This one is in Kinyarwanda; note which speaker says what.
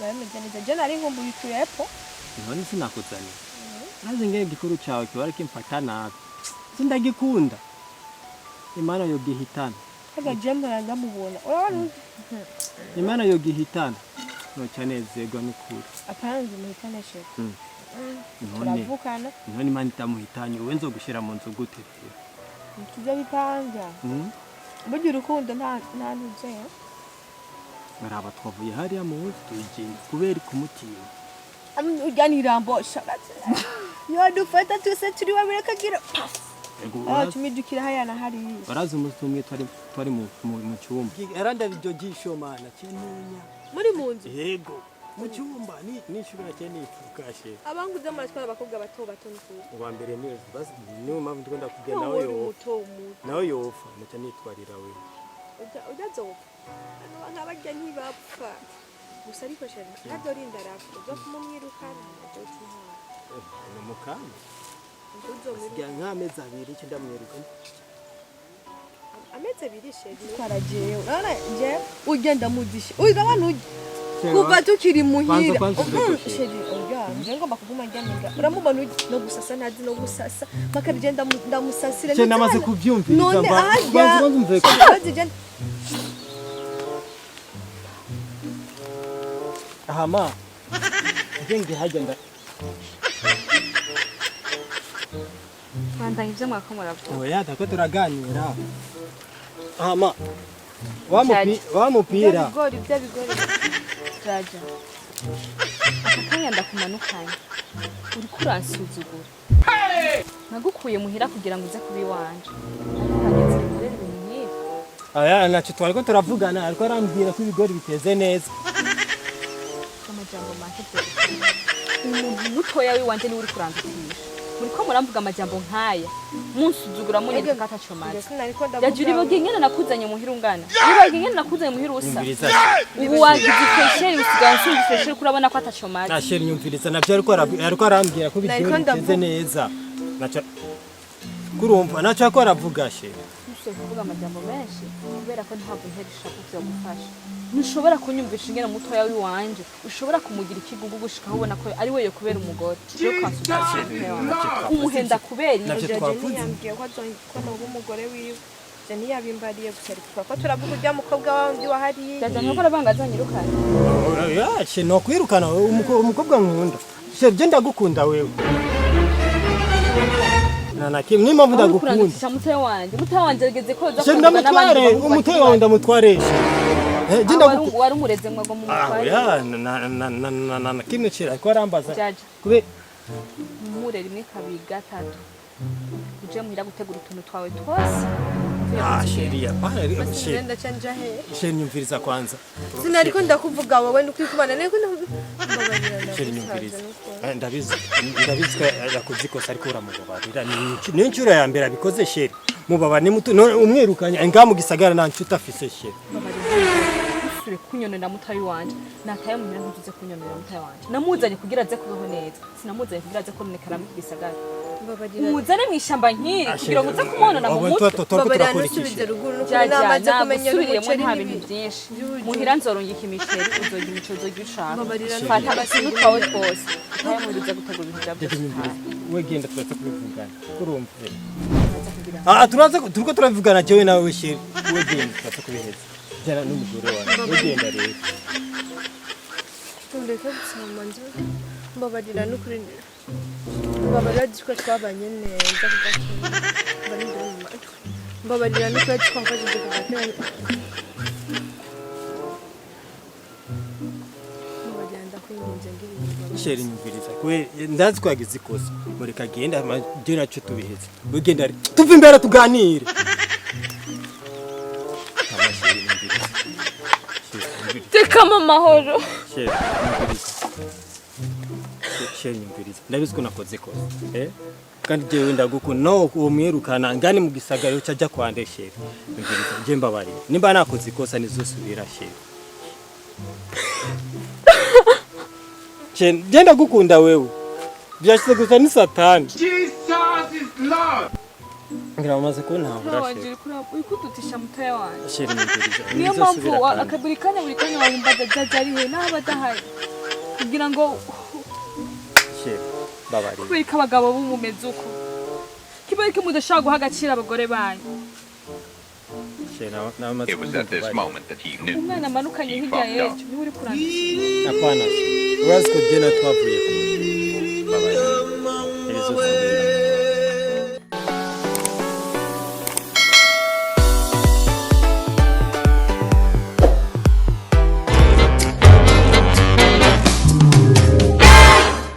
Speaker 1: bameze neza je nari nkumbuye utuyepo
Speaker 2: none sinakuzanye maze ngene gikuru cyawe kiwari kimfata nabi sindagikunda Imana yo gihitana
Speaker 1: aga jembo ndamubona urabona
Speaker 2: Imana yo gihitana no cyanezerwa n'ukuri
Speaker 1: apanze muhitane shefu turavukana
Speaker 2: none Imana itamuhitanye uwe nzo gushira mu nzu gute
Speaker 1: kiza bitanga burya urukundo nta ntuze
Speaker 2: baraba twavuye hariya mu nzu tujye kubera kumutima
Speaker 1: ujya nirambosha yo dufata twese turi babiri kagira tumidukira haya na hari
Speaker 2: barazi umusumwe twari mu cyumba aranda byo gishomana cyemenya
Speaker 1: muri mu nzu
Speaker 2: yego mu cyumba ni shubira cyane ifukashe
Speaker 1: abanguze amatwara abakobwa bato n'ukuri
Speaker 2: uwa mbere ni basi niyo mpamvu ndikunda kugenda nawe yofa muca nitwarira we
Speaker 1: ujazopfa nk'abajya ntibapfa gusa ariko shari ntadorinda rapfa uzo kumumwirukana
Speaker 2: ni mukanya asigaye nk'amezi abiri icyo ndamwirukana
Speaker 1: amezi abiri sheri twaragiye urabona je ugenda mudishe urabona kuva tukiri muhira sheri nje ngomba kuguma njyaminga uramubona no gusasa ntazi no gusasa bakabigenda ndamusasira
Speaker 2: nje namaze kubyumviriza ahama ngenge hagenda
Speaker 1: Bandanye ivyo mwakomora vuba.
Speaker 2: Oya dako turaganira. Ahama wamupira.
Speaker 1: Bigori jaja. Akakanya ndakumanukanye. Uri kuransuzugura. Nagukuye muhira kugira ngo uze kubi wanje. Kageze kurera ibintu nk'ibi.
Speaker 2: Aya naco twariko turavugana ariko arambwira ko ibigori biteze neza.
Speaker 1: Amajambo make umuntu mutoya wiwanje ni uri kuranzukisha. Muriko muramvuga amajambo nkaya munsuzugura munye katacho mazi yajuri bogengena nakuzanye muhira ungana bogengena nakuzanye muhira usa ubu wagize fesheri usigaye fesheri kurabona ko atacho mazi
Speaker 2: nasheri nyumviriza navyo ariko arambwira ko biteze neza naco kurumva naco ko aravuga she
Speaker 1: kuvuga amajambo menshi kubera ko ntabwo nterisha kuvyo gufasha ntushobora kunyumvisha ingena mutoya wiwanje ushobora kumugira ikigugu gushika ubona ko ari we yo kubera umugore cyo kwasuka umuhenda kubera iyo yambwiye ko azonko umugore wiwe je niyabimbariye guserika ko turavuga urya mukobwa wanje wahari jaja ntoko rabangazanye rukana
Speaker 2: ya she no kwirukana umukobwa nkunda she je ndagukunda wewe nana kim ni mpamvu ndagukunda
Speaker 1: mutoya wanje ageze ko
Speaker 2: za n'abandi umutoya wanje ndamutwaresha
Speaker 1: wari umureze mwago mu mutware
Speaker 2: na kimwe kira ko arambaza kube
Speaker 1: mure rimwe kabiri gatatu uje muhira gutegura utuntu twawe twose
Speaker 2: sheria bana
Speaker 1: shenda canja he
Speaker 2: shenyumviriza kwanza
Speaker 1: sinariko ndakuvuga wowe nukwikubana niko
Speaker 2: shenyumviriza ndabizi yakuzikosa ariko uramubabarira ni incuro ya mbere abikoze sheri mubaba ni mutu umwirukanya ngamu gisagara nta nshuti afise sheri
Speaker 1: kunyonera mutayi wanje nakaye muhira ntuze kunyonera mutayi wanje namuzanye kugira aze kubaho neza sinamuzanye kugira aze konekara mu gisagara muzane mwishamba nkiri kugira ngo uze kumonona mu mutwe
Speaker 2: babarira nsubize
Speaker 1: ruguru nuko namaze kumenya umuceri nta bintu byinshi muhira nzorongika imiceri uzogira imicozo y'ushaka fata basinu twawe twose ntaye muruza gutegura ibintu byabyo
Speaker 2: we genda twaze kubivugana kurumva turiko turavugana jewe nawe sheri we genda twaze kubiheza jana n'umugore wawe ugenda rero
Speaker 1: ndeke gusama nje mbabarira n'ukuri mbabarira diko twabanye neza kugatuma bari mu matwe mbabarira n'ukuri twamfaje kugatuma mbabarira ndakwinginze ngiri
Speaker 2: sheri nyumviriza kwe ndazi kwagize ikosa muri kagenda je naco tubiheze ugenda tuva imbere tuganire
Speaker 1: teka amahoro
Speaker 2: sheri nyumviriza ndabizi ko nakoze kosa kandi jewe ndagukunda no umwirukana ngani mu gisagara cyo ajya kwande sheri nyumviriza je mbabari nimba nakoze ikosa nizosubira sheri je ndagukunda wewe byashyize gusa ni satani
Speaker 3: Jesus is Lord.
Speaker 2: ngira bamaze kuntahura
Speaker 1: wanje uri kudutisha mutoya wanje
Speaker 2: sheri nyumviriza
Speaker 1: niyo mpamvu akaburi kanya wumva jari he naho badahari kugira ngo
Speaker 2: sheri babari
Speaker 1: kubera ko abagabo b'umumeze uko kibari ko mudashaka guha agaciro abagore banyu
Speaker 2: sheri namaze
Speaker 3: It was at this moment that he knew.
Speaker 1: umwana amanukanye
Speaker 3: He
Speaker 1: hirya
Speaker 3: fucked
Speaker 1: y'ejo
Speaker 3: up.
Speaker 1: niwe uri kurandika
Speaker 2: apana urazi ko jye na twavuye babari ibizo